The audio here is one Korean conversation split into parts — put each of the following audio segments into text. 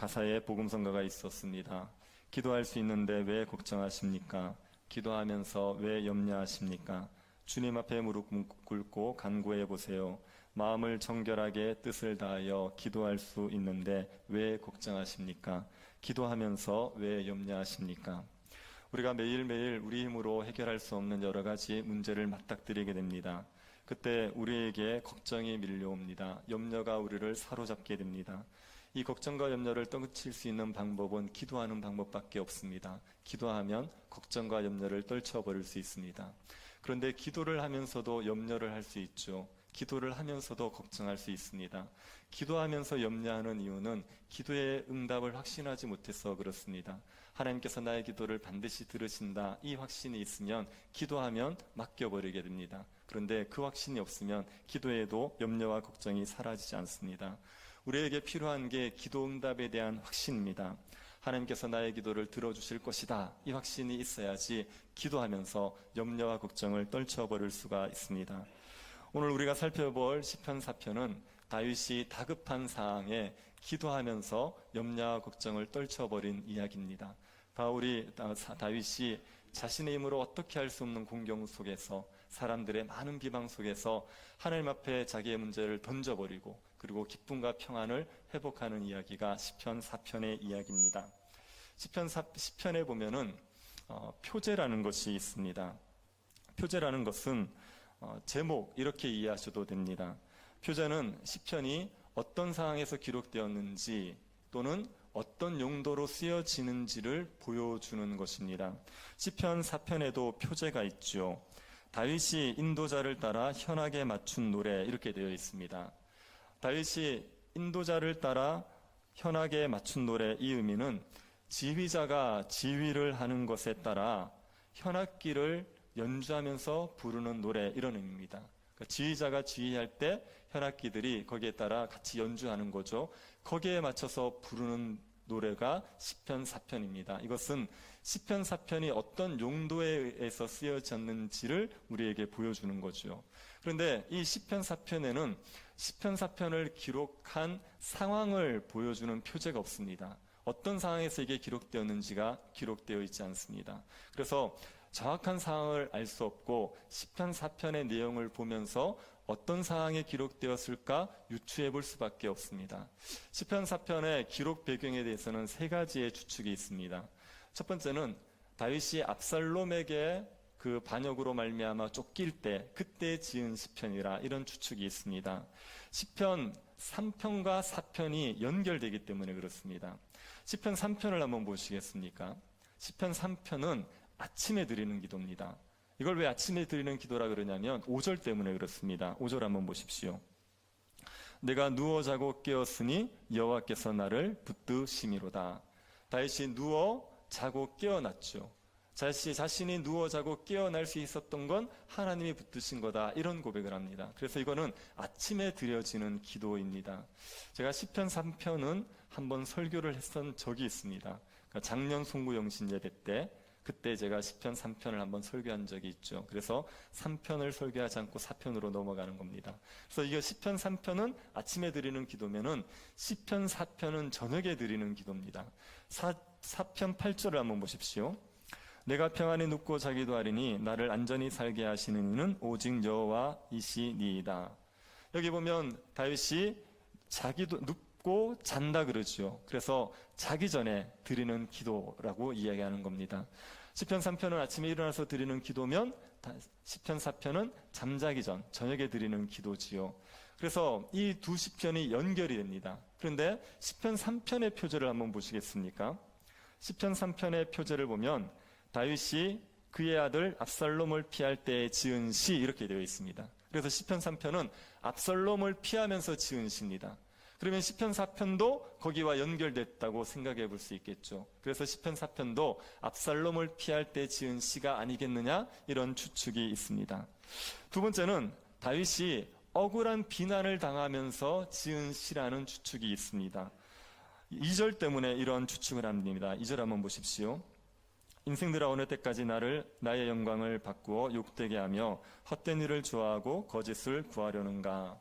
가사에 복음성가가 있었습니다. 기도할 수 있는데 왜 걱정하십니까? 기도하면서 왜 염려하십니까? 주님 앞에 무릎 꿇고 간구해 보세요. 마음을 정결하게 뜻을 다하여 기도할 수 있는데 왜 걱정하십니까? 기도하면서 왜 염려하십니까? 우리가 매일매일 우리 힘으로 해결할 수 없는 여러 가지 문제를 맞닥뜨리게 됩니다. 그때 우리에게 걱정이 밀려옵니다. 염려가 우리를 사로잡게 됩니다. 이 걱정과 염려를 떨칠 수 있는 방법은 기도하는 방법밖에 없습니다. 기도하면 걱정과 염려를 떨쳐버릴 수 있습니다. 그런데 기도를 하면서도 염려를 할 수 있죠. 기도를 하면서도 걱정할 수 있습니다. 기도하면서 염려하는 이유는 기도의 응답을 확신하지 못해서 그렇습니다. 하나님께서 나의 기도를 반드시 들으신다, 이 확신이 있으면 기도하면 맡겨버리게 됩니다. 그런데 그 확신이 없으면 기도에도 염려와 걱정이 사라지지 않습니다. 우리에게 필요한 게 기도 응답에 대한 확신입니다. 하나님께서 나의 기도를 들어주실 것이다, 이 확신이 있어야지 기도하면서 염려와 걱정을 떨쳐버릴 수가 있습니다. 오늘 우리가 살펴볼 시편 4편은 다윗이 다급한 상황에 기도하면서 염려와 걱정을 떨쳐버린 이야기입니다. 다윗이 자신의 힘으로 어떻게 할 수 없는 공경 속에서, 사람들의 많은 비방 속에서 하나님 앞에 자기의 문제를 던져버리고 그리고 기쁨과 평안을 회복하는 이야기가 시편 4편의 이야기입니다. 시편에 보면은 표제라는 것이 있습니다. 표제라는 것은 제목, 이렇게 이해하셔도 됩니다. 표제는 시편이 어떤 상황에서 기록되었는지 또는 어떤 용도로 쓰여지는지를 보여주는 것입니다. 시편 4편에도 표제가 있죠. 다윗이 인도자를 따라 현악에 맞춘 노래, 이렇게 되어 있습니다. 다윗이 인도자를 따라 현악에 맞춘 노래, 이 의미는 지휘자가 지휘를 하는 것에 따라 현악기를 연주하면서 부르는 노래, 이런 의미입니다. 그러니까 지휘자가 지휘할 때 현악기들이 거기에 따라 같이 연주하는 거죠. 거기에 맞춰서 부르는 노래가 시편 4편입니다. 이것은 시편 4편이 어떤 용도에 의해서 쓰여졌는지를 우리에게 보여주는 거죠. 그런데 이 시편 4편에는 시편 4편을 기록한 상황을 보여주는 표제가 없습니다. 어떤 상황에서 이게 기록되었는지가 기록되어 있지 않습니다. 그래서 정확한 상황을 알 수 없고 시편 4편의 내용을 보면서 어떤 상황에 기록되었을까 유추해 볼 수밖에 없습니다. 시편 4편의 기록 배경에 대해서는 세 가지의 추측이 있습니다. 첫 번째는 다윗이 압살롬에게 그 반역으로 말미암아 쫓길 때 그때 지은 시편이라, 이런 추측이 있습니다. 시편 3편과 4편이 연결되기 때문에 그렇습니다. 시편 3편을 한번 보시겠습니까? 시편 3편은 아침에 드리는 기도입니다. 이걸 왜 아침에 드리는 기도라 그러냐면 5절 때문에 그렇습니다. 5절 한번 보십시오. 내가 누워 자고 깨었으니 여호와께서 나를 붙드심이로다. 다윗이 누워 자고 깨어났죠. 자신이 누워 자고 깨어날 수 있었던 건 하나님이 붙드신 거다, 이런 고백을 합니다. 그래서 이거는 아침에 드려지는 기도입니다. 제가 시편 3편은 한번 설교를 했던 적이 있습니다. 그러니까 작년 송구영신 예배 때, 그때 제가 시편 3편을 한번 설교한 적이 있죠. 그래서 3편을 설교하지 않고 4편으로 넘어가는 겁니다. 그래서 이거 시편 3편은 아침에 드리는 기도면은 시편 4편은 저녁에 드리는 기도입니다. 4편 8절을 한번 보십시오. 내가 평안히 눕고 자기도 하리니 나를 안전히 살게 하시는 이는 오직 여호와이시니이다. 여기 보면 다윗이 자기도 눕고 잔다 그러죠. 그래서 자기 전에 드리는 기도라고 이야기하는 겁니다. 시편 3편은 아침에 일어나서 드리는 기도면 시편 4편은 잠자기 전, 저녁에 드리는 기도지요. 그래서 이 두 시편이 연결이 됩니다. 그런데 시편 3편의 표제를 한번 보시겠습니까? 시편 3편의 표제를 보면 다윗이 그의 아들 압살롬을 피할 때 지은 시, 이렇게 되어 있습니다. 그래서 시편 3편은 압살롬을 피하면서 지은 시입니다. 그러면 시편 4편도 거기와 연결됐다고 생각해 볼 수 있겠죠. 그래서 시편 4편도 압살롬을 피할 때 지은 시가 아니겠느냐, 이런 추측이 있습니다. 두 번째는 다윗이 억울한 비난을 당하면서 지은 시라는 추측이 있습니다. 2절 때문에 이런 추측을 합니다. 2절 한번 보십시오. 인생 들어오는 때까지 나의 영광을 바꾸어 욕되게 하며 헛된 일을 좋아하고 거짓을 구하려는가.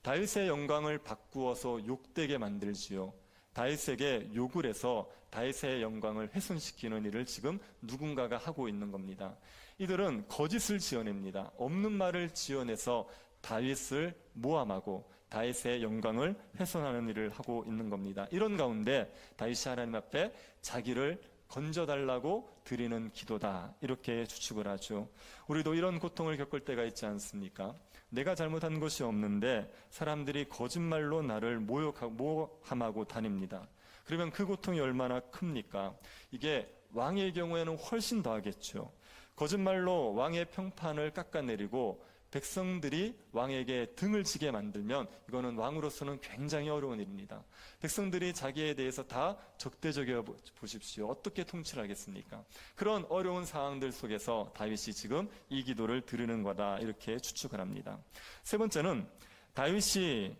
다윗의 영광을 바꾸어서 욕되게 만들지요. 다윗에게 욕을 해서 다윗의 영광을 훼손시키는 일을 지금 누군가가 하고 있는 겁니다. 이들은 거짓을 지어냅니다. 없는 말을 지어내서 다윗을 모함하고 다윗의 영광을 훼손하는 일을 하고 있는 겁니다. 이런 가운데 다윗이 하나님 앞에 자기를 건져달라고 드리는 기도다, 이렇게 추측을 하죠. 우리도 이런 고통을 겪을 때가 있지 않습니까? 내가 잘못한 것이 없는데 사람들이 거짓말로 나를 모함하고 다닙니다. 그러면 그 고통이 얼마나 큽니까? 이게 왕의 경우에는 훨씬 더 하겠죠. 거짓말로 왕의 평판을 깎아내리고 백성들이 왕에게 등을 지게 만들면 이거는 왕으로서는 굉장히 어려운 일입니다. 백성들이 자기에 대해서 다 적대적이어 보십시오. 어떻게 통치를 하겠습니까? 그런 어려운 상황들 속에서 다윗이 지금 이 기도를 드리는 거다, 이렇게 추측을 합니다. 세 번째는 다윗이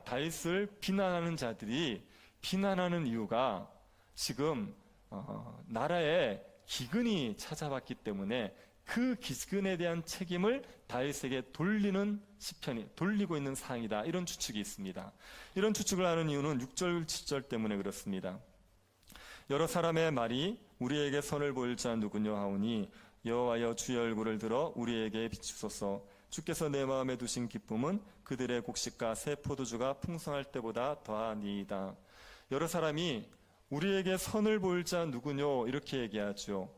다윗을 비난하는 자들이 비난하는 이유가 지금 나라에 기근이 찾아왔기 때문에 그 기근에 대한 책임을 다윗에게 돌리고 있는 상황이다, 이런 추측이 있습니다. 이런 추측을 하는 이유는 6절 7절 때문에 그렇습니다. 여러 사람의 말이 우리에게 선을 보일 자 누구냐 하오니 여호와여 주의 얼굴을 들어 우리에게 비추소서. 주께서 내 마음에 두신 기쁨은 그들의 곡식과 새 포도주가 풍성할 때보다 더하니이다. 여러 사람이 우리에게 선을 보일 자 누구뇨, 이렇게 얘기하죠.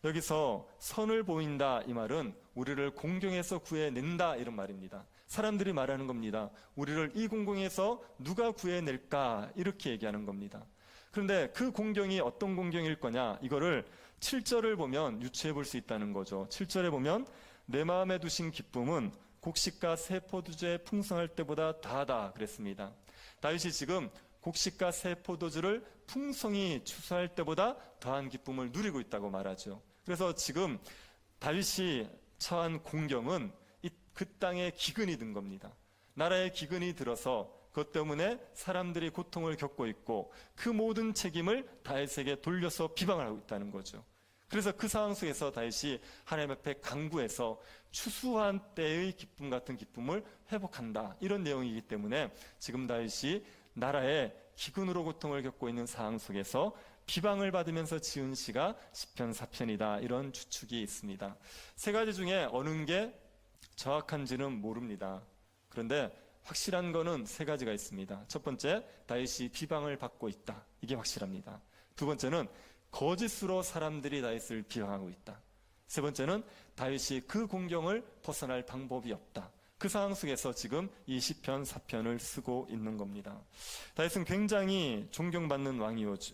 여기서 선을 보인다, 이 말은 우리를 공경에서 구해낸다, 이런 말입니다. 사람들이 말하는 겁니다. 우리를 이 공경에서 누가 구해낼까, 이렇게 얘기하는 겁니다. 그런데 그 공경이 어떤 공경일 거냐, 이거를 7절을 보면 유추해 볼 수 있다는 거죠. 7절에 보면 내 마음에 두신 기쁨은 곡식과 새 포도주에 풍성할 때보다 더하다 그랬습니다. 다윗이 지금 곡식과 새 포도주를 풍성히 추수할 때보다 더한 기쁨을 누리고 있다고 말하죠. 그래서 지금 다윗이 처한 공경은 그 땅에 기근이 든 겁니다. 나라에 기근이 들어서 그것 때문에 사람들이 고통을 겪고 있고 그 모든 책임을 다윗에게 돌려서 비방을 하고 있다는 거죠. 그래서 그 상황 속에서 다윗이 하나님 앞에 간구해서 추수한 때의 기쁨 같은 기쁨을 회복한다, 이런 내용이기 때문에 지금 다윗이 나라에 기근으로 고통을 겪고 있는 상황 속에서 비방을 받으면서 지은 시가 시편 4편이다, 이런 추측이 있습니다. 세 가지 중에 어느 게 정확한지는 모릅니다. 그런데 확실한 거는 세 가지가 있습니다. 첫 번째, 다윗이 비방을 받고 있다, 이게 확실합니다. 두 번째는 거짓으로 사람들이 다윗을 비방하고 있다. 세 번째는 다윗이 그 공경을 벗어날 방법이 없다. 그 상황 속에서 지금 이 시편 4편을 쓰고 있는 겁니다. 다윗은 굉장히 존경받는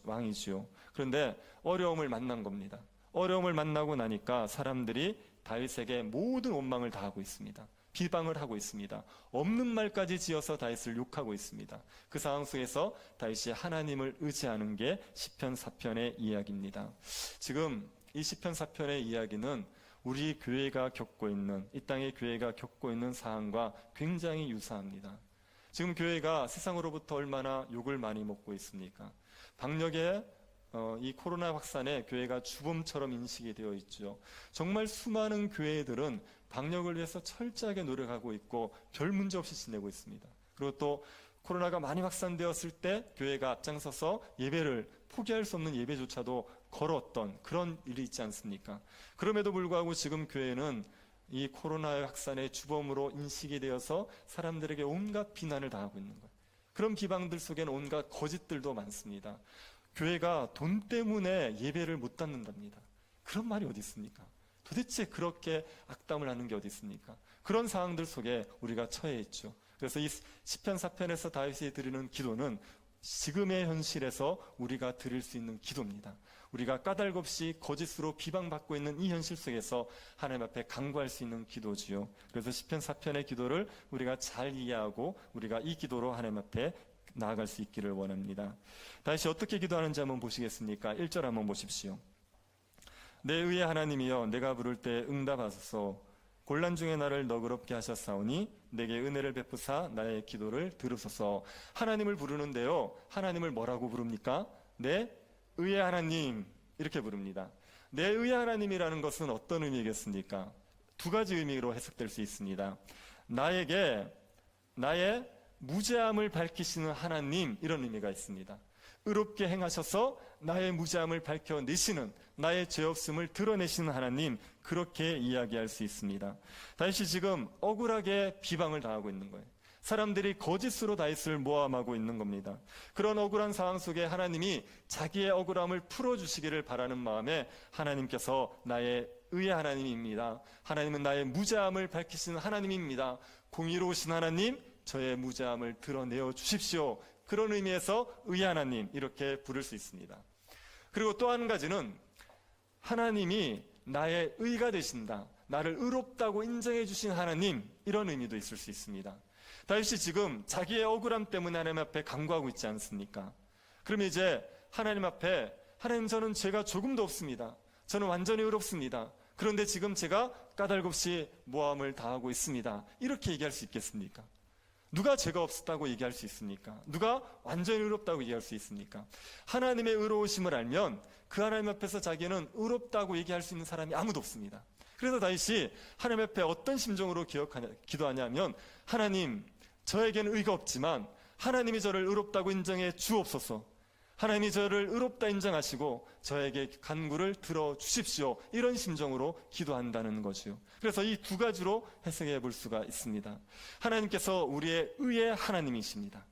왕이지요. 그런데 어려움을 만난 겁니다. 어려움을 만나고 나니까 사람들이 다윗에게 모든 원망을 다 하고 있습니다. 비방을 하고 있습니다. 없는 말까지 지어서 다윗을 욕하고 있습니다. 그 상황 속에서 다윗이 하나님을 의지하는 게 시편 4편의 이야기입니다. 지금 이 시편 4편의 이야기는 우리 교회가 겪고 있는, 이 땅의 교회가 겪고 있는 상황과 굉장히 유사합니다. 지금 교회가 세상으로부터 얼마나 욕을 많이 먹고 있습니까? 방역에 이 코로나 확산에 교회가 주범처럼 인식이 되어 있죠. 정말 수많은 교회들은 방역을 위해서 철저하게 노력하고 있고 별 문제 없이 지내고 있습니다. 그리고 또 코로나가 많이 확산되었을 때 교회가 앞장서서 예배를 포기할 수 없는 예배조차도 걸었던 그런 일이 있지 않습니까? 그럼에도 불구하고 지금 교회는 이 코로나 확산의 주범으로 인식이 되어서 사람들에게 온갖 비난을 당하고 있는 거예요. 그런 비방들 속에는 온갖 거짓들도 많습니다. 교회가 돈 때문에 예배를 못 받는답니다. 그런 말이 어디 있습니까? 도대체 그렇게 악담을 하는 게 어디 있습니까? 그런 상황들 속에 우리가 처해 있죠. 그래서 이 시편 4편에서 다윗이 드리는 기도는 지금의 현실에서 우리가 드릴 수 있는 기도입니다. 우리가 까닭 없이 거짓으로 비방받고 있는 이 현실 속에서 하나님 앞에 간구할 수 있는 기도지요. 그래서 시편 4편의 기도를 우리가 잘 이해하고 우리가 이 기도로 하나님 앞에 나아갈 수 있기를 원합니다. 다시 어떻게 기도하는지 한번 보시겠습니까? 1절 한번 보십시오. 내 의의 하나님이여, 내가 부를 때 응답하소서. 곤란 중에 나를 너그럽게 하셨사오니 내게 은혜를 베푸사 나의 기도를 들으소서. 하나님을 부르는데요, 하나님을 뭐라고 부릅니까? 내 의의 하나님, 이렇게 부릅니다. 내 의의 하나님이라는 것은 어떤 의미겠습니까? 두 가지 의미로 해석될 수 있습니다. 나의 무죄함을 밝히시는 하나님, 이런 의미가 있습니다. 의롭게 행하셔서 나의 무죄함을 밝혀내시는, 나의 죄 없음을 드러내시는 하나님, 그렇게 이야기할 수 있습니다. 다윗이 지금 억울하게 비방을 당하고 있는 거예요. 사람들이 거짓으로 다윗을 모함하고 있는 겁니다. 그런 억울한 상황 속에 하나님이 자기의 억울함을 풀어주시기를 바라는 마음에 하나님께서 나의 의의 하나님입니다. 하나님은 나의 무죄함을 밝히시는 하나님입니다. 공의로우신 하나님, 저의 무죄함을 드러내어 주십시오. 그런 의미에서 의의 하나님, 이렇게 부를 수 있습니다. 그리고 또 한 가지는 하나님이 나의 의가 되신다, 나를 의롭다고 인정해 주신 하나님, 이런 의미도 있을 수 있습니다. 다윗이 지금 자기의 억울함 때문에 하나님 앞에 간구하고 있지 않습니까? 그러면 이제 하나님 앞에, 하나님, 저는 죄가 조금도 없습니다. 저는 완전히 의롭습니다. 그런데 지금 제가 까닭없이 모함을 당하고 있습니다. 이렇게 얘기할 수 있겠습니까? 누가 죄가 없었다고 얘기할 수 있습니까? 누가 완전히 의롭다고 얘기할 수 있습니까? 하나님의 의로우심을 알면 그 하나님 앞에서 자기는 의롭다고 얘기할 수 있는 사람이 아무도 없습니다. 그래서 다윗이 하나님 앞에 어떤 심정으로 기도하냐면, 하나님, 저에게는 의가 없지만 하나님이 저를 의롭다고 인정해 주옵소서. 하나님이 저를 의롭다 인정하시고 저에게 간구를 들어주십시오. 이런 심정으로 기도한다는 거죠. 그래서 이 두 가지로 해석해 볼 수가 있습니다. 하나님께서 우리의 의의 하나님이십니다.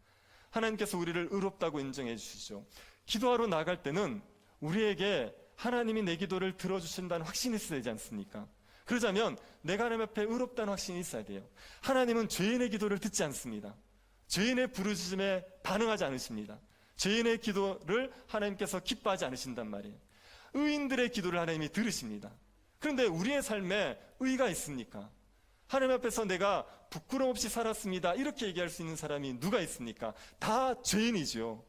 하나님께서 우리를 의롭다고 인정해 주시죠. 기도하러 나갈 때는 우리에게 하나님이 내 기도를 들어주신다는 확신이 있어야 되지 않습니까? 그러자면 내가 하나님 앞에 의롭다는 확신이 있어야 돼요. 하나님은 죄인의 기도를 듣지 않습니다. 죄인의 부르짖음에 반응하지 않으십니다. 죄인의 기도를 하나님께서 기뻐하지 않으신단 말이에요. 의인들의 기도를 하나님이 들으십니다. 그런데 우리의 삶에 의가 있습니까? 하나님 앞에서 내가 부끄럼 없이 살았습니다, 이렇게 얘기할 수 있는 사람이 누가 있습니까? 다 죄인이죠.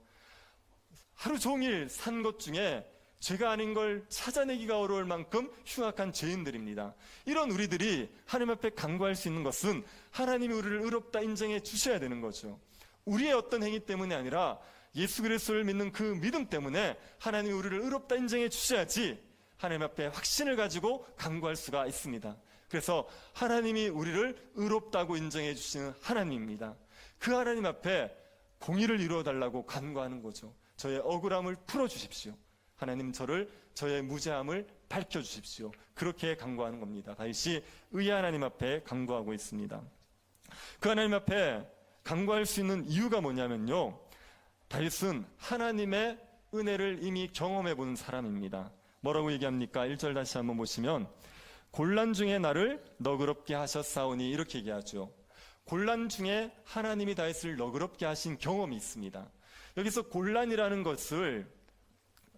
하루 종일 산 것 중에 죄가 아닌 걸 찾아내기가 어려울 만큼 흉악한 죄인들입니다. 이런 우리들이 하나님 앞에 간구할 수 있는 것은 하나님이 우리를 의롭다 인정해 주셔야 되는 거죠. 우리의 어떤 행위 때문이 아니라 예수 그리스도를 믿는 그 믿음 때문에 하나님이 우리를 의롭다 인정해 주셔야지 하나님 앞에 확신을 가지고 간구할 수가 있습니다. 그래서 하나님이 우리를 의롭다고 인정해 주시는 하나님입니다. 그 하나님 앞에 공의를 이루어달라고 간구하는 거죠. 저의 억울함을 풀어주십시오. 하나님, 저의 무죄함을 밝혀주십시오. 그렇게 간구하는 겁니다. 다윗이 의의 하나님 앞에 간구하고 있습니다. 그 하나님 앞에 간구할 수 있는 이유가 뭐냐면요, 다윗은 하나님의 은혜를 이미 경험해 본 사람입니다. 뭐라고 얘기합니까? 1절 다시 한번 보시면, 곤란 중에 나를 너그럽게 하셨사오니, 이렇게 얘기하죠. 곤란 중에 하나님이 다윗을 너그럽게 하신 경험이 있습니다. 여기서 곤란이라는 것을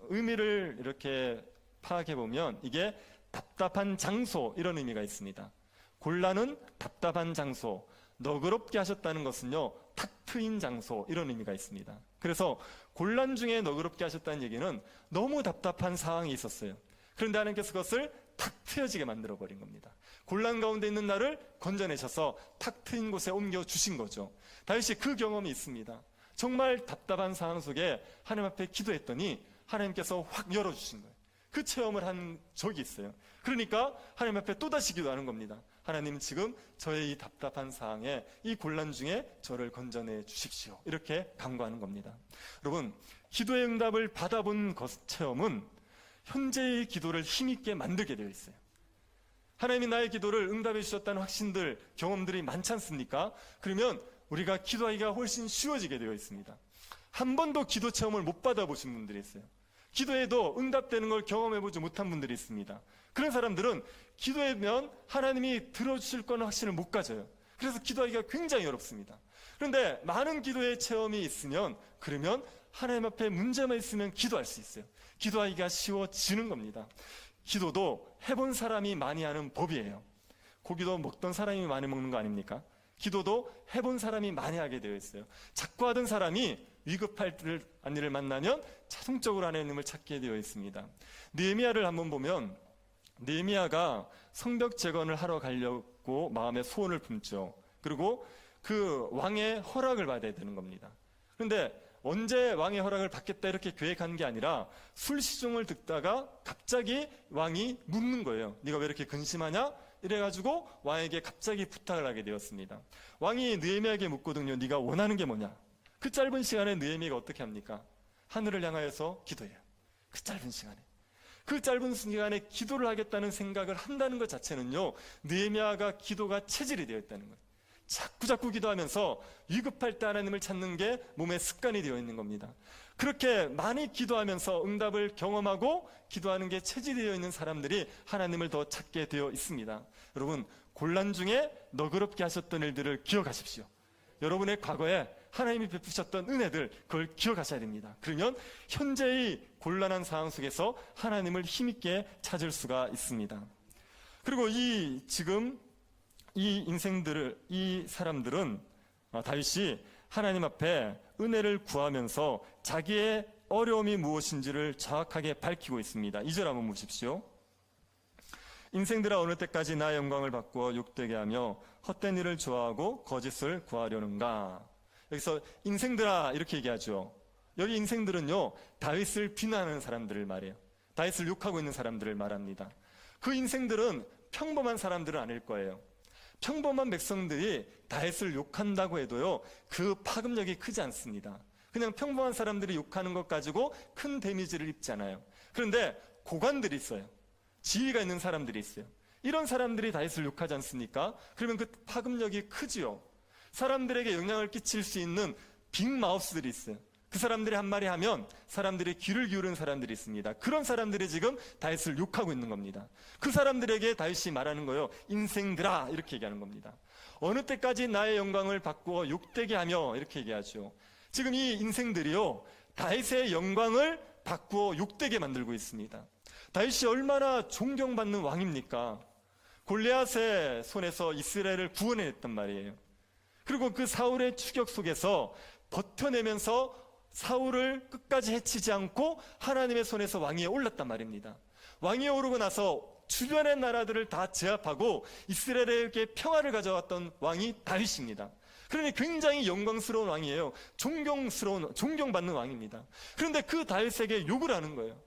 의미를 이렇게 파악해 보면 이게 답답한 장소, 이런 의미가 있습니다. 곤란은 답답한 장소, 너그럽게 하셨다는 것은요, 탁 트인 장소, 이런 의미가 있습니다. 그래서 곤란 중에 너그럽게 하셨다는 얘기는 너무 답답한 상황이 있었어요. 그런데 하나님께서 그것을 탁 트여지게 만들어 버린 겁니다. 곤란 가운데 있는 나를 건져내셔서 탁 트인 곳에 옮겨 주신 거죠. 다윗이 그 경험이 있습니다. 정말 답답한 상황 속에 하나님 앞에 기도했더니 하나님께서 확 열어주신 거예요. 그 체험을 한 적이 있어요. 그러니까 하나님 앞에 또다시 기도하는 겁니다. 하나님, 지금 저의 이 답답한 상황에, 이 곤란 중에 저를 건져내 주십시오. 이렇게 간구하는 겁니다. 여러분, 기도의 응답을 받아본 체험은 현재의 기도를 힘있게 만들게 되어 있어요. 하나님이 나의 기도를 응답해 주셨다는 확신들, 경험들이 많지 않습니까? 그러면 우리가 기도하기가 훨씬 쉬워지게 되어 있습니다. 한 번도 기도 체험을 못 받아보신 분들이 있어요. 기도해도 응답되는 걸 경험해보지 못한 분들이 있습니다. 그런 사람들은 기도하면 하나님이 들어주실 거는 확신을 못 가져요. 그래서 기도하기가 굉장히 어렵습니다. 그런데 많은 기도의 체험이 있으면, 그러면 하나님 앞에 문제만 있으면 기도할 수 있어요. 기도하기가 쉬워지는 겁니다. 기도도 해본 사람이 많이 하는 법이에요. 고기도 먹던 사람이 많이 먹는 거 아닙니까? 기도도 해본 사람이 많이 하게 되어 있어요. 자꾸 하던 사람이 위급할 일을 만나면 자동적으로 하나님을 찾게 되어 있습니다. 느헤미야를 한번 보면, 느헤미야가 성벽 재건을 하러 가려고 마음에 소원을 품죠. 그리고 그 왕의 허락을 받아야 되는 겁니다. 그런데 언제 왕의 허락을 받겠다 이렇게 계획한 게 아니라 술시중을 듣다가 갑자기 왕이 묻는 거예요. 네가 왜 이렇게 근심하냐? 이래가지고 왕에게 갑자기 부탁을 하게 되었습니다. 왕이 느헤미야에게 묻거든요. 네가 원하는 게 뭐냐? 그 짧은 시간에 느헤미야가 어떻게 합니까? 하늘을 향하여서 기도해요. 그 짧은 시간에. 그 짧은 시간에 기도를 하겠다는 생각을 한다는 것 자체는요, 느헤미야가 기도가 체질이 되어 있다는 거예요. 자꾸 기도하면서 위급할 때 하나님을 찾는 게 몸에 습관이 되어 있는 겁니다. 그렇게 많이 기도하면서 응답을 경험하고 기도하는 게 체질이 되어 있는 사람들이 하나님을 더 찾게 되어 있습니다. 여러분, 곤란 중에 너그럽게 하셨던 일들을 기억하십시오. 여러분의 과거에 하나님이 베푸셨던 은혜들, 그걸 기억하셔야 됩니다. 그러면 현재의 곤란한 상황 속에서 하나님을 힘있게 찾을 수가 있습니다. 그리고 지금 이 사람들은 다윗이 하나님 앞에 은혜를 구하면서 자기의 어려움이 무엇인지를 정확하게 밝히고 있습니다. 2절 한번 보십시오. 인생들아 어느 때까지 나의 영광을 바꾸어 욕되게 하며 헛된 일을 좋아하고 거짓을 구하려는가. 여기서 인생들아 이렇게 얘기하죠. 여기 인생들은요, 다윗을 비난하는 사람들을 말해요. 다윗을 욕하고 있는 사람들을 말합니다. 그 인생들은 평범한 사람들은 아닐 거예요. 평범한 백성들이 다윗을 욕한다고 해도요, 그 파급력이 크지 않습니다. 그냥 평범한 사람들이 욕하는 것 가지고 큰 데미지를 입잖아요. 그런데 고관들이 있어요. 지위가 있는 사람들이 있어요. 이런 사람들이 다윗을 욕하지 않습니까? 그러면 그 파급력이 크지요. 사람들에게 영향을 끼칠 수 있는 빅마우스들이 있어요. 그 사람들이 한 말이 하면 사람들이 귀를 기울이는 사람들이 있습니다. 그런 사람들이 지금 다윗을 욕하고 있는 겁니다. 그 사람들에게 다윗이 말하는 거예요. 인생들아 이렇게 얘기하는 겁니다. 어느 때까지 나의 영광을 바꾸어 욕되게 하며 이렇게 얘기하죠. 지금 이 인생들이요, 다윗의 영광을 바꾸어 욕되게 만들고 있습니다. 다윗이 얼마나 존경받는 왕입니까? 골리앗의 손에서 이스라엘을 구원해냈단 말이에요. 그리고 그 사울의 추격 속에서 버텨내면서 사울을 끝까지 해치지 않고 하나님의 손에서 왕위에 올랐단 말입니다. 왕위에 오르고 나서 주변의 나라들을 다 제압하고 이스라엘에게 평화를 가져왔던 왕이 다윗입니다. 그러니 굉장히 영광스러운 왕이에요. 존경받는 왕입니다. 그런데 그 다윗에게 욕을 하는 거예요.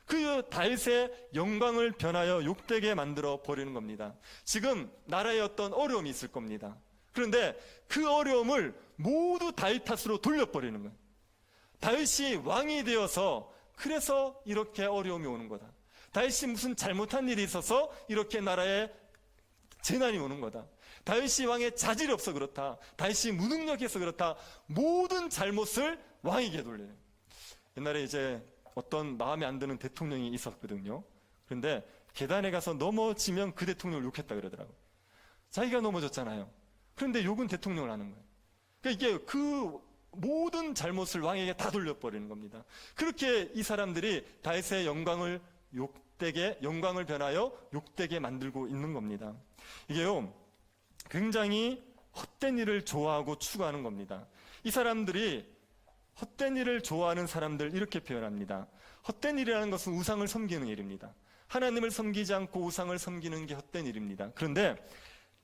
그 다윗의 영광을 변하여 욕되게 만들어 버리는 겁니다. 지금 나라에 어떤 어려움이 있을 겁니다. 그런데 그 어려움을 모두 다윗 탓으로 돌려버리는 거예요. 다윗이 왕이 되어서 그래서 이렇게 어려움이 오는 거다. 다윗이 무슨 잘못한 일이 있어서 이렇게 나라에 재난이 오는 거다. 다윗이 왕의 자질이 없어 그렇다. 다윗이 무능력해서 그렇다. 모든 잘못을 왕에게 돌려요. 옛날에 이제 어떤 마음에 안 드는 대통령이 있었거든요. 그런데 계단에 가서 넘어지면 그 대통령을 욕했다 그러더라고요. 자기가 넘어졌잖아요. 그런데 욕은 대통령을 하는 거예요. 그러니까 이게 그 모든 잘못을 왕에게 다 돌려버리는 겁니다. 그렇게 이 사람들이 다윗의 영광을 변하여 욕되게 만들고 있는 겁니다. 이게요, 굉장히 헛된 일을 좋아하고 추구하는 겁니다. 이 사람들이 헛된 일을 좋아하는 사람들 이렇게 표현합니다. 헛된 일이라는 것은 우상을 섬기는 일입니다. 하나님을 섬기지 않고 우상을 섬기는 게 헛된 일입니다. 그런데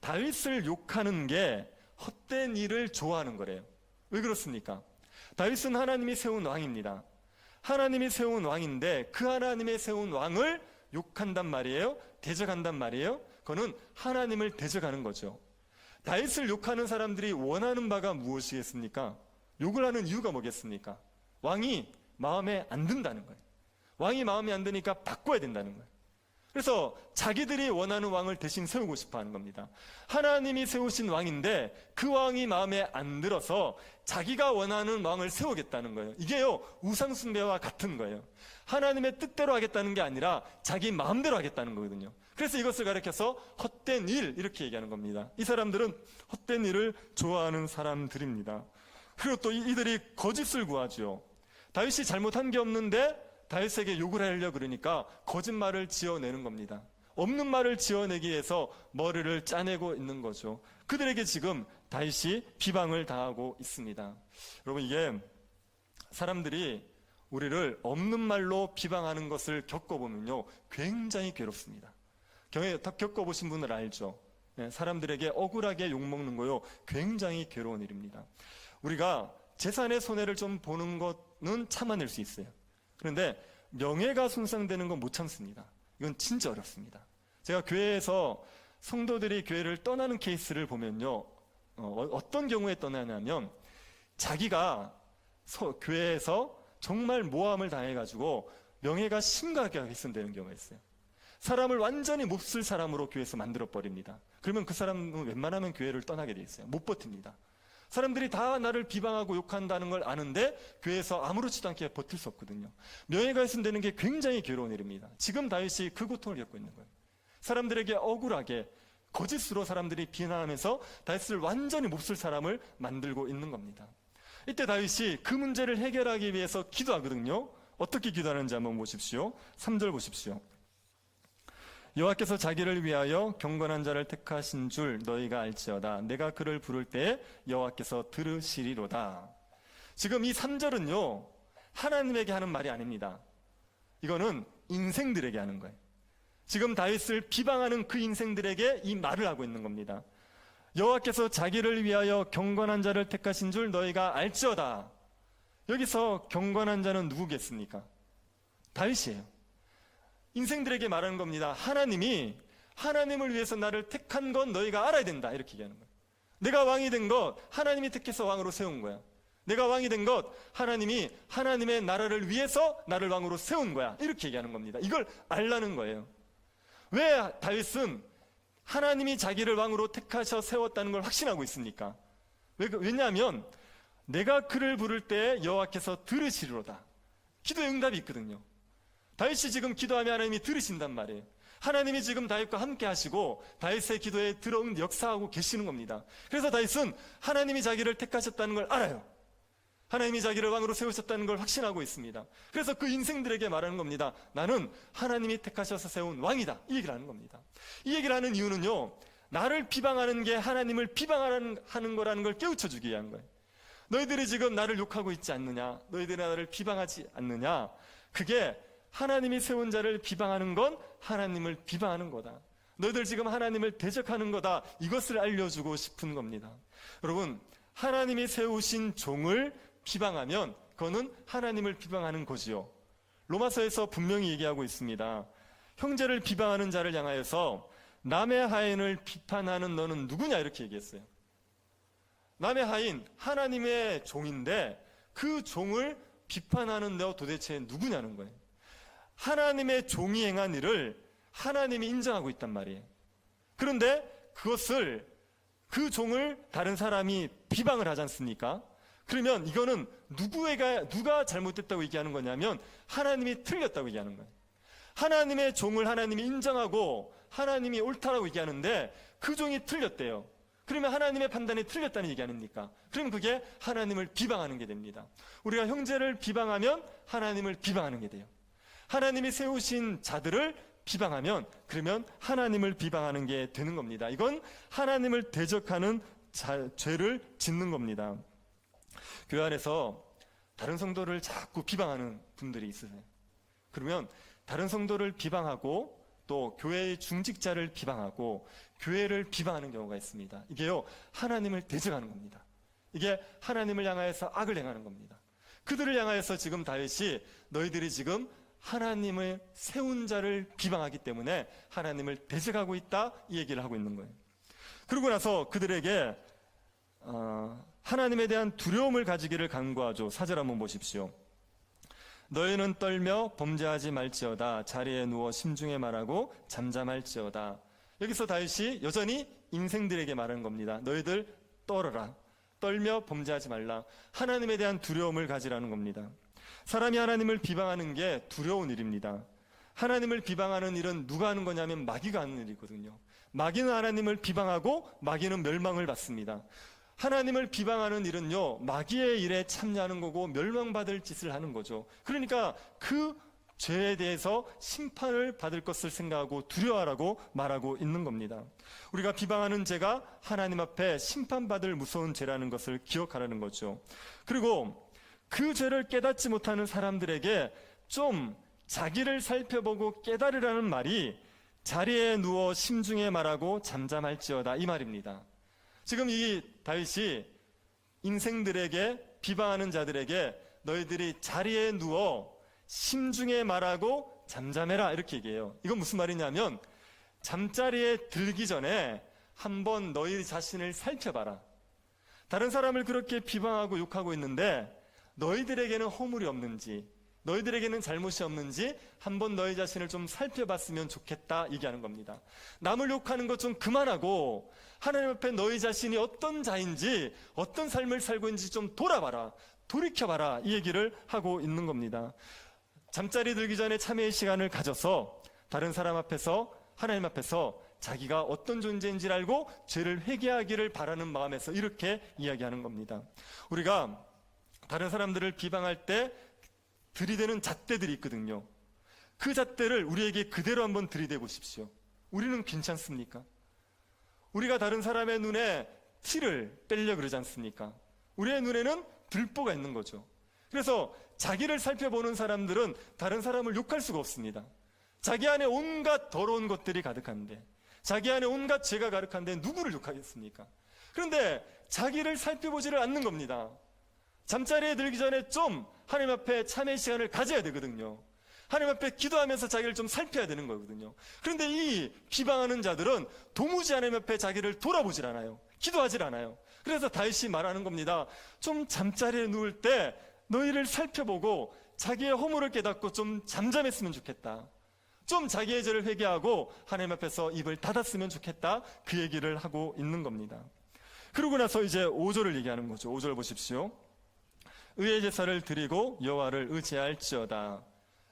다윗을 욕하는 게 헛된 일을 좋아하는 거래요. 왜 그렇습니까? 다윗은 하나님이 세운 왕입니다. 하나님이 세운 왕인데 그 하나님의 세운 왕을 욕한단 말이에요. 대적한단 말이에요. 그거는 하나님을 대적하는 거죠. 다윗을 욕하는 사람들이 원하는 바가 무엇이겠습니까? 욕을 하는 이유가 뭐겠습니까? 왕이 마음에 안 든다는 거예요. 왕이 마음에 안 드니까 바꿔야 된다는 거예요. 그래서 자기들이 원하는 왕을 대신 세우고 싶어 하는 겁니다. 하나님이 세우신 왕인데 그 왕이 마음에 안 들어서 자기가 원하는 왕을 세우겠다는 거예요. 이게요, 우상숭배와 같은 거예요. 하나님의 뜻대로 하겠다는 게 아니라 자기 마음대로 하겠다는 거거든요. 그래서 이것을 가리켜서 헛된 일 이렇게 얘기하는 겁니다. 이 사람들은 헛된 일을 좋아하는 사람들입니다. 그리고 또 이들이 거짓을 구하죠. 다윗이 잘못한 게 없는데 다윗에게 욕을 하려고 그러니까 거짓말을 지어내는 겁니다. 없는 말을 지어내기 위해서 머리를 짜내고 있는 거죠. 그들에게 지금 다윗이 비방을 당하고 있습니다. 여러분, 이게 사람들이 우리를 없는 말로 비방하는 것을 겪어보면요, 굉장히 괴롭습니다. 겪어보신 분들 알죠? 사람들에게 억울하게 욕먹는 거요, 굉장히 괴로운 일입니다. 우리가 재산의 손해를 좀 보는 것은 참아낼 수 있어요. 그런데 명예가 손상되는 건 못 참습니다. 이건 진짜 어렵습니다. 제가 교회에서 성도들이 교회를 떠나는 케이스를 보면요, 어떤 경우에 떠나냐면 자기가 교회에서 정말 모함을 당해가지고 명예가 심각하게 훼손되는 경우가 있어요. 사람을 완전히 몹쓸 사람으로 교회에서 만들어버립니다. 그러면 그 사람은 웬만하면 교회를 떠나게 돼 있어요. 못 버팁니다. 사람들이 다 나를 비방하고 욕한다는 걸 아는데 교회에서 아무렇지도 않게 버틸 수 없거든요. 명예가 훼손되는 게 굉장히 괴로운 일입니다. 지금 다윗이 그 고통을 겪고 있는 거예요. 사람들에게 억울하게 거짓으로 사람들이 비난하면서 다윗을 완전히 몹쓸 사람을 만들고 있는 겁니다. 이때 다윗이 그 문제를 해결하기 위해서 기도하거든요. 어떻게 기도하는지 한번 보십시오. 3절 보십시오. 여호와께서 자기를 위하여 경건한 자를 택하신 줄 너희가 알지어다. 내가 그를 부를 때에 여호와께서 들으시리로다. 지금 이 3절은요, 하나님에게 하는 말이 아닙니다. 이거는 인생들에게 하는 거예요. 지금 다윗을 비방하는 그 인생들에게 이 말을 하고 있는 겁니다. 여호와께서 자기를 위하여 경건한 자를 택하신 줄 너희가 알지어다. 여기서 경건한 자는 누구겠습니까? 다윗이에요. 인생들에게 말하는 겁니다. 하나님을 위해서 나를 택한 건 너희가 알아야 된다. 이렇게 얘기하는 거예요. 내가 왕이 된 것 하나님이 택해서 왕으로 세운 거야. 내가 왕이 된 것 하나님이 하나님의 나라를 위해서 나를 왕으로 세운 거야. 이렇게 얘기하는 겁니다. 이걸 알라는 거예요. 왜 다윗은 하나님이 자기를 왕으로 택하셔 세웠다는 걸 확신하고 있습니까? 왜냐하면 내가 그를 부를 때 여호와께서 들으시리로다. 기도의 응답이 있거든요. 다윗이 지금 기도하면 하나님이 들으신단 말이에요. 하나님이 지금 다윗과 함께 하시고 다윗의 기도에 들어온 역사하고 계시는 겁니다. 그래서 다윗은 하나님이 자기를 택하셨다는 걸 알아요. 하나님이 자기를 왕으로 세우셨다는 걸 확신하고 있습니다. 그래서 그 인생들에게 말하는 겁니다. 나는 하나님이 택하셔서 세운 왕이다. 이 얘기를 하는 겁니다. 이 얘기를 하는 이유는요, 나를 비방하는 게 하나님을 비방하는 거라는 걸 깨우쳐주기 위한 거예요. 너희들이 지금 나를 욕하고 있지 않느냐, 너희들이 나를 비방하지 않느냐, 그게 하나님이 세운 자를 비방하는 건 하나님을 비방하는 거다. 너희들 지금 하나님을 대적하는 거다. 이것을 알려주고 싶은 겁니다. 여러분, 하나님이 세우신 종을 비방하면 그거는 하나님을 비방하는 거지요. 로마서에서 분명히 얘기하고 있습니다. 형제를 비방하는 자를 향하여서 남의 하인을 비판하는 너는 누구냐 이렇게 얘기했어요. 남의 하인, 하나님의 종인데 그 종을 비판하는 너 도대체 누구냐는 거예요. 하나님의 종이 행한 일을 하나님이 인정하고 있단 말이에요. 그런데 그 종을 다른 사람이 비방을 하지 않습니까? 그러면 이거는 누가 잘못됐다고 얘기하는 거냐면 하나님이 틀렸다고 얘기하는 거예요. 하나님의 종을 하나님이 인정하고 하나님이 옳다라고 얘기하는데 그 종이 틀렸대요. 그러면 하나님의 판단이 틀렸다는 얘기 아닙니까? 그럼 그게 하나님을 비방하는 게 됩니다. 우리가 형제를 비방하면 하나님을 비방하는 게 돼요. 하나님이 세우신 자들을 비방하면 그러면 하나님을 비방하는 게 되는 겁니다. 이건 하나님을 대적하는 죄를 짓는 겁니다. 교회 안에서 다른 성도를 자꾸 비방하는 분들이 있으세요. 그러면 다른 성도를 비방하고 또 교회의 중직자를 비방하고 교회를 비방하는 경우가 있습니다. 이게요, 하나님을 대적하는 겁니다. 이게 하나님을 향하여서 악을 행하는 겁니다. 그들을 향하여서 지금 다윗이 너희들이 지금 하나님을 세운 자를 비방하기 때문에 하나님을 대적하고 있다, 이 얘기를 하고 있는 거예요. 그러고 나서 그들에게 하나님에 대한 두려움을 가지기를 간구하죠. 4절 한번 보십시오. 너희는 떨며 범죄하지 말지어다. 자리에 누워 심중에 말하고 잠잠할지어다. 여기서 다윗이 여전히 인생들에게 말하는 겁니다. 너희들 떨어라. 떨며 범죄하지 말라. 하나님에 대한 두려움을 가지라는 겁니다. 사람이 하나님을 비방하는 게 두려운 일입니다. 하나님을 비방하는 일은 누가 하는 거냐면 마귀가 하는 일이거든요. 마귀는 하나님을 비방하고 마귀는 멸망을 받습니다. 하나님을 비방하는 일은요, 마귀의 일에 참여하는 거고 멸망받을 짓을 하는 거죠. 그러니까 그 죄에 대해서 심판을 받을 것을 생각하고 두려워하라고 말하고 있는 겁니다. 우리가 비방하는 죄가 하나님 앞에 심판받을 무서운 죄라는 것을 기억하라는 거죠. 그리고 그 죄를 깨닫지 못하는 사람들에게 좀 자기를 살펴보고 깨달으라는 말이 자리에 누워 심중에 말하고 잠잠할지어다, 이 말입니다. 지금 이 다윗이 인생들에게, 비방하는 자들에게 너희들이 자리에 누워 심중에 말하고 잠잠해라, 이렇게 얘기해요. 이건 무슨 말이냐면 잠자리에 들기 전에 한번 너희 자신을 살펴봐라. 다른 사람을 그렇게 비방하고 욕하고 있는데 너희들에게는 허물이 없는지, 너희들에게는 잘못이 없는지 한번 너희 자신을 좀 살펴봤으면 좋겠다 얘기하는 겁니다. 남을 욕하는 것 좀 그만하고 하나님 앞에 너희 자신이 어떤 자인지, 어떤 삶을 살고 있는지 좀 돌아봐라, 돌이켜봐라, 이 얘기를 하고 있는 겁니다. 잠자리 들기 전에 참회의 시간을 가져서 다른 사람 앞에서, 하나님 앞에서 자기가 어떤 존재인지를 알고 죄를 회개하기를 바라는 마음에서 이렇게 이야기하는 겁니다. 우리가 다른 사람들을 비방할 때 들이대는 잣대들이 있거든요. 그 잣대를 우리에게 그대로 한번 들이대 보십시오. 우리는 괜찮습니까? 우리가 다른 사람의 눈에 티를 빼려 그러지 않습니까? 우리의 눈에는 들보가 있는 거죠. 그래서 자기를 살펴보는 사람들은 다른 사람을 욕할 수가 없습니다. 자기 안에 온갖 더러운 것들이 가득한데, 자기 안에 온갖 죄가 가득한데 누구를 욕하겠습니까? 그런데 자기를 살펴보지를 않는 겁니다. 잠자리에 들기 전에 좀 하나님 앞에 참회 시간을 가져야 되거든요. 하나님 앞에 기도하면서 자기를 좀 살펴야 되는 거거든요. 그런데 이 비방하는 자들은 도무지 하나님 앞에 자기를 돌아보질 않아요. 기도하질 않아요. 그래서 다윗이 말하는 겁니다. 좀 잠자리에 누울 때 너희를 살펴보고 자기의 허물을 깨닫고 좀 잠잠했으면 좋겠다. 좀 자기의 죄를 회개하고 하나님 앞에서 입을 닫았으면 좋겠다. 그 얘기를 하고 있는 겁니다. 그러고 나서 이제 5절을 얘기하는 거죠. 5절 보십시오. 의의 제사를 드리고 여호와를 의지할지어다.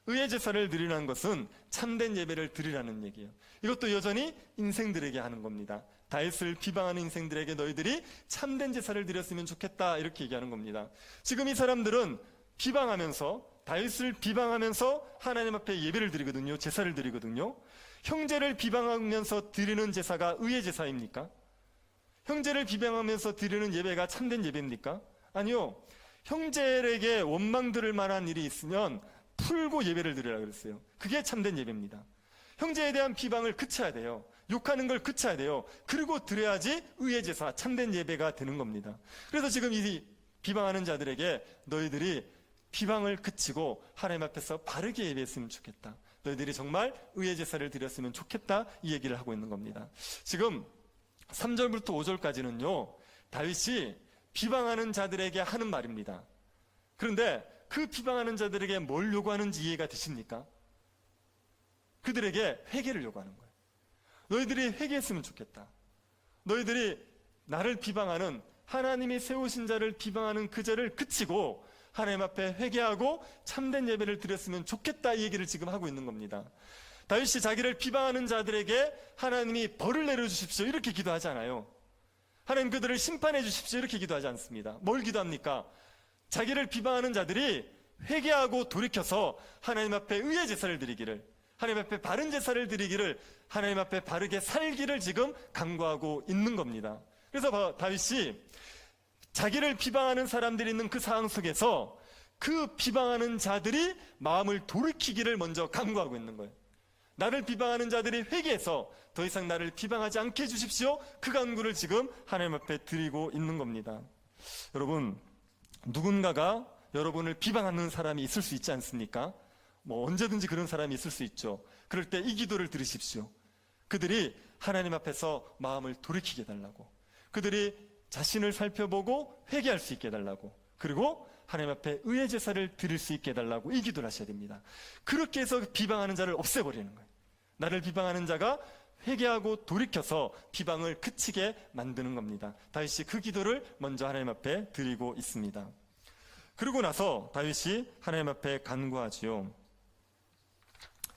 의의 제사를 드리라는 것은 참된 예배를 드리라는 얘기예요. 이것도 여전히 인생들에게 하는 겁니다. 다윗을 비방하는 인생들에게 너희들이 참된 제사를 드렸으면 좋겠다, 이렇게 얘기하는 겁니다. 지금 이 사람들은 비방하면서, 다윗을 비방하면서 하나님 앞에 예배를 드리거든요. 제사를 드리거든요. 형제를 비방하면서 드리는 제사가 의의 제사입니까? 형제를 비방하면서 드리는 예배가 참된 예배입니까? 아니요. 형제에게 원망 들을 만한 일이 있으면 풀고 예배를 드리라 그랬어요. 그게 참된 예배입니다. 형제에 대한 비방을 그쳐야 돼요. 욕하는 걸 그쳐야 돼요. 그리고 드려야지 의의 제사, 참된 예배가 되는 겁니다. 그래서 지금 이 비방하는 자들에게 너희들이 비방을 그치고 하나님 앞에서 바르게 예배했으면 좋겠다. 너희들이 정말 의의 제사를 드렸으면 좋겠다, 이 얘기를 하고 있는 겁니다. 지금 3절부터 5절까지는요, 다윗이 비방하는 자들에게 하는 말입니다. 그런데 그 비방하는 자들에게 뭘 요구하는지 이해가 되십니까? 그들에게 회개를 요구하는 거예요. 너희들이 회개했으면 좋겠다. 너희들이 나를 비방하는, 하나님이 세우신 자를 비방하는 그 죄를 그치고 하나님 앞에 회개하고 참된 예배를 드렸으면 좋겠다, 이 얘기를 지금 하고 있는 겁니다. 다윗이 자기를 비방하는 자들에게 하나님이 벌을 내려주십시오, 이렇게 기도하지 않아요. 하나님 그들을 심판해 주십시오, 이렇게 기도하지 않습니다. 뭘 기도합니까? 자기를 비방하는 자들이 회개하고 돌이켜서 하나님 앞에 의의 제사를 드리기를, 하나님 앞에 바른 제사를 드리기를, 하나님 앞에 바르게 살기를 지금 간구하고 있는 겁니다. 그래서 다윗이 자기를 비방하는 사람들이 있는 그 상황 속에서 그 비방하는 자들이 마음을 돌이키기를 먼저 간구하고 있는 거예요. 나를 비방하는 자들이 회개해서 더 이상 나를 비방하지 않게 해주십시오, 그 간구를 지금 하나님 앞에 드리고 있는 겁니다. 여러분, 누군가가 여러분을 비방하는 사람이 있을 수 있지 않습니까? 언제든지 그런 사람이 있을 수 있죠. 그럴 때 이 기도를 들으십시오. 그들이 하나님 앞에서 마음을 돌이키게 해달라고, 그들이 자신을 살펴보고 회개할 수 있게 해달라고, 그리고 하나님 앞에 의의 제사를 드릴 수 있게 해달라고 이 기도를 하셔야 됩니다. 그렇게 해서 비방하는 자를 없애버리는 거예요. 나를 비방하는 자가 회개하고 돌이켜서 비방을 그치게 만드는 겁니다. 다윗이 그 기도를 먼저 하나님 앞에 드리고 있습니다. 그러고 나서 다윗이 하나님 앞에 간구하지요.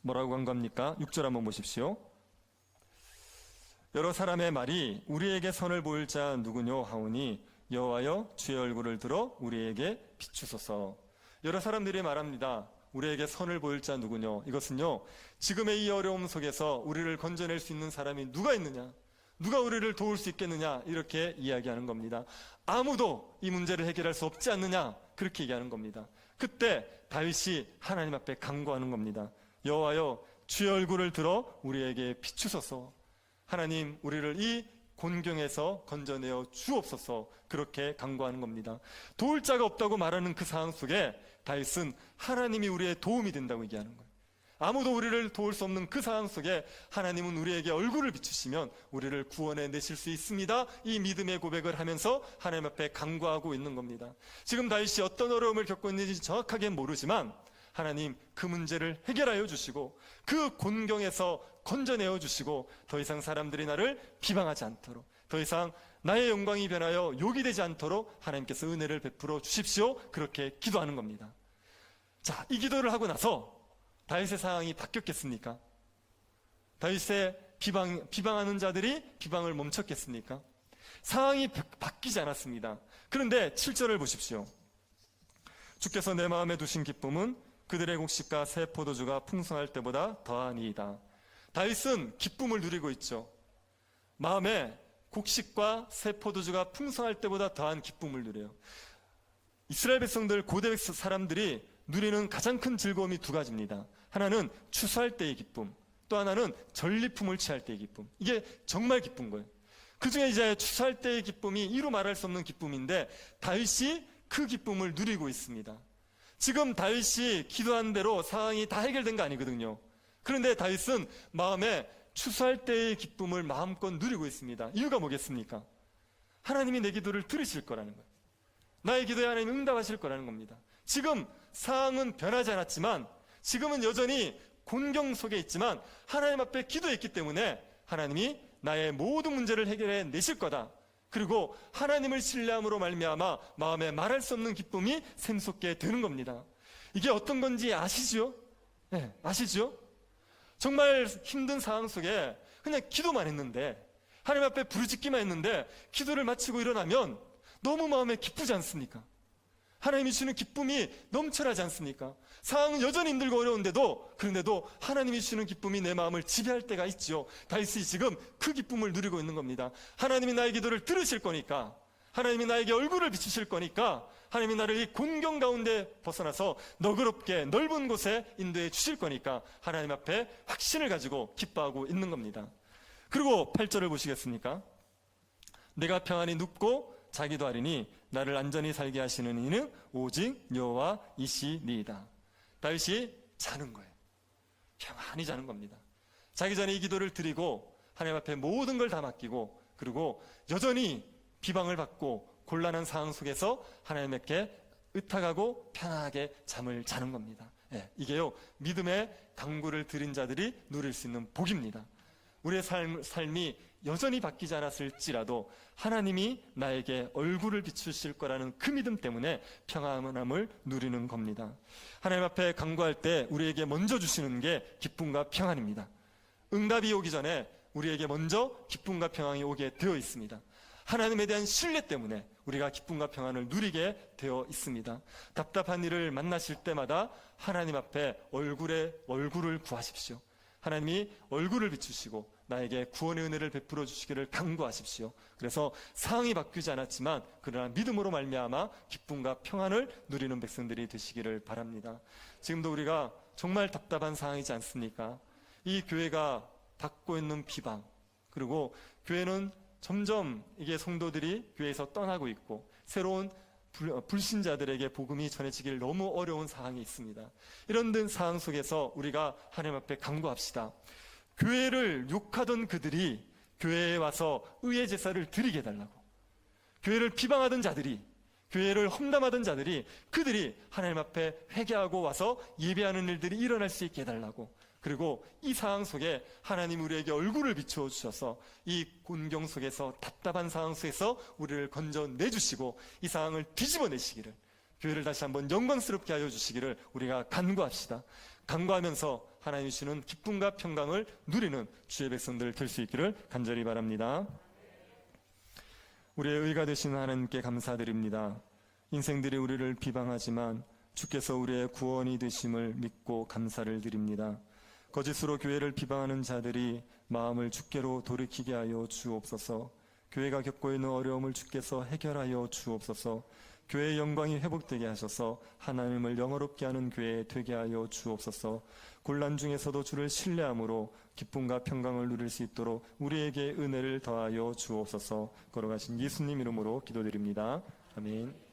뭐라고 간구합니까? 6절 한번 보십시오. 여러 사람의 말이 우리에게 선을 보일 자 누구뇨 하오니 여호와여 주의 얼굴을 들어 우리에게 비추소서. 여러 사람들이 말합니다. 우리에게 선을 보일 자 누구뇨. 이것은요, 지금의 이 어려움 속에서 우리를 건져낼 수 있는 사람이 누가 있느냐, 누가 우리를 도울 수 있겠느냐, 이렇게 이야기하는 겁니다. 아무도 이 문제를 해결할 수 없지 않느냐, 그렇게 얘기하는 겁니다. 그때 다윗이 하나님 앞에 간구하는 겁니다. 여호와여 주의 얼굴을 들어 우리에게 비추소서. 하나님, 우리를 이 곤경에서 건져내어 주옵소서, 그렇게 간구하는 겁니다. 도울 자가 없다고 말하는 그 상황 속에 다윗은 하나님이 우리의 도움이 된다고 얘기하는 거예요. 아무도 우리를 도울 수 없는 그 상황 속에 하나님은 우리에게 얼굴을 비추시면 우리를 구원해 내실 수 있습니다. 이 믿음의 고백을 하면서 하나님 앞에 간구하고 있는 겁니다. 지금 다윗이 어떤 어려움을 겪고 있는지 정확하게 모르지만 하나님 그 문제를 해결하여 주시고 그 곤경에서 건져내어 주시고 더 이상 사람들이 나를 비방하지 않도록, 더 이상 나의 영광이 변하여 욕이 되지 않도록 하나님께서 은혜를 베풀어 주십시오. 그렇게 기도하는 겁니다. 자, 이 기도를 하고 나서 다윗의 상황이 바뀌었겠습니까? 다윗의 비방하는 자들이 비방을 멈췄겠습니까? 상황이 바뀌지 않았습니다. 그런데 7절을 보십시오. 주께서 내 마음에 두신 기쁨은 그들의 곡식과 새 포도주가 풍성할 때보다 더하니이다. 다윗은 기쁨을 누리고 있죠. 마음에 곡식과 새 포도주가 풍성할 때보다 더한 기쁨을 누려요. 이스라엘 백성들, 고대 사람들이 누리는 가장 큰 즐거움이 두 가지입니다. 하나는 추수할 때의 기쁨, 또 하나는 전리품을 취할 때의 기쁨. 이게 정말 기쁜 거예요. 그 중에 이제 추수할 때의 기쁨이 이루 말할 수 없는 기쁨인데 다윗이 그 기쁨을 누리고 있습니다. 지금 다윗이 기도한 대로 상황이 다 해결된 거 아니거든요. 그런데 다윗은 마음에 추수할 때의 기쁨을 마음껏 누리고 있습니다. 이유가 뭐겠습니까? 하나님이 내 기도를 들으실 거라는 거예요. 나의 기도에 하나님 응답하실 거라는 겁니다. 지금 상황은 변하지 않았지만, 지금은 여전히 곤경 속에 있지만 하나님 앞에 기도했기 때문에 하나님이 나의 모든 문제를 해결해 내실 거다. 그리고 하나님을 신뢰함으로 말미암아 마음에 말할 수 없는 기쁨이 샘솟게 되는 겁니다. 이게 어떤 건지 아시죠? 네, 아시죠? 정말 힘든 상황 속에 그냥 기도만 했는데, 하나님 앞에 부르짖기만 했는데 기도를 마치고 일어나면 너무 마음에 기쁘지 않습니까? 하나님이 주는 기쁨이 넘쳐나지 않습니까? 상황은 여전히 힘들고 어려운데도, 그런데도 하나님이 주는 기쁨이 내 마음을 지배할 때가 있죠. 다윗이 지금 그 기쁨을 누리고 있는 겁니다. 하나님이 나의 기도를 들으실 거니까, 하나님이 나에게 얼굴을 비추실 거니까, 하나님이 나를 이 곤경 가운데 벗어나서 너그럽게 넓은 곳에 인도해 주실 거니까 하나님 앞에 확신을 가지고 기뻐하고 있는 겁니다. 그리고 8절을 보시겠습니까? 내가 평안히 눕고 자기도 하리니 나를 안전히 살게 하시는 이는 오직 여호와이시니이다. 다윗이 자는 거예요. 평안히 자는 겁니다. 자기 전에 이 기도를 드리고 하나님 앞에 모든 걸 다 맡기고, 그리고 여전히 비방을 받고 곤란한 상황 속에서 하나님께 의탁하고 편하게 잠을 자는 겁니다. 이게요, 믿음의 강구를 드린 자들이 누릴 수 있는 복입니다. 우리의 삶이 여전히 바뀌지 않았을지라도 하나님이 나에게 얼굴을 비추실 거라는 그 믿음 때문에 평안함을 누리는 겁니다. 하나님 앞에 간구할 때 우리에게 먼저 주시는 게 기쁨과 평안입니다. 응답이 오기 전에 우리에게 먼저 기쁨과 평안이 오게 되어 있습니다. 하나님에 대한 신뢰 때문에 우리가 기쁨과 평안을 누리게 되어 있습니다. 답답한 일을 만나실 때마다 하나님 앞에 얼굴을 구하십시오. 하나님이 얼굴을 비추시고 나에게 구원의 은혜를 베풀어 주시기를 간구하십시오. 그래서 상황이 바뀌지 않았지만 그러나 믿음으로 말미암아 기쁨과 평안을 누리는 백성들이 되시기를 바랍니다. 지금도 우리가 정말 답답한 상황이지 않습니까? 이 교회가 받고 있는 비방, 그리고 교회는 점점 이게 성도들이 교회에서 떠나고 있고 새로운 불신자들에게 복음이 전해지길 너무 어려운 상황이 있습니다. 이런 상황 속에서 우리가 하나님 앞에 간구합시다. 교회를 욕하던 그들이 교회에 와서 의의 제사를 드리게 해달라고, 교회를 비방하던 자들이, 교회를 험담하던 자들이, 그들이 하나님 앞에 회개하고 와서 예배하는 일들이 일어날 수 있게 해달라고, 그리고 이 상황 속에 하나님 우리에게 얼굴을 비추어 주셔서 이 곤경 속에서, 답답한 상황 속에서 우리를 건져내주시고 이 상황을 뒤집어내시기를, 교회를 다시 한번 영광스럽게 하여 주시기를 우리가 간구합시다. 간구하면서 하나님이 주시는 기쁨과 평강을 누리는 주의 백성들 될 수 있기를 간절히 바랍니다. 우리의 의가 되신 하나님께 감사드립니다. 인생들이 우리를 비방하지만 주께서 우리의 구원이 되심을 믿고 감사를 드립니다. 거짓으로 교회를 비방하는 자들이 마음을 주께로 돌이키게 하여 주옵소서. 교회가 겪고 있는 어려움을 주께서 해결하여 주옵소서. 교회의 영광이 회복되게 하셔서 하나님을 영어롭게 하는 교회 되게 하여 주옵소서. 곤란 중에서도 주를 신뢰함으로 기쁨과 평강을 누릴 수 있도록 우리에게 은혜를 더하여 주옵소서. 걸어가신 예수님 이름으로 기도드립니다. 아멘.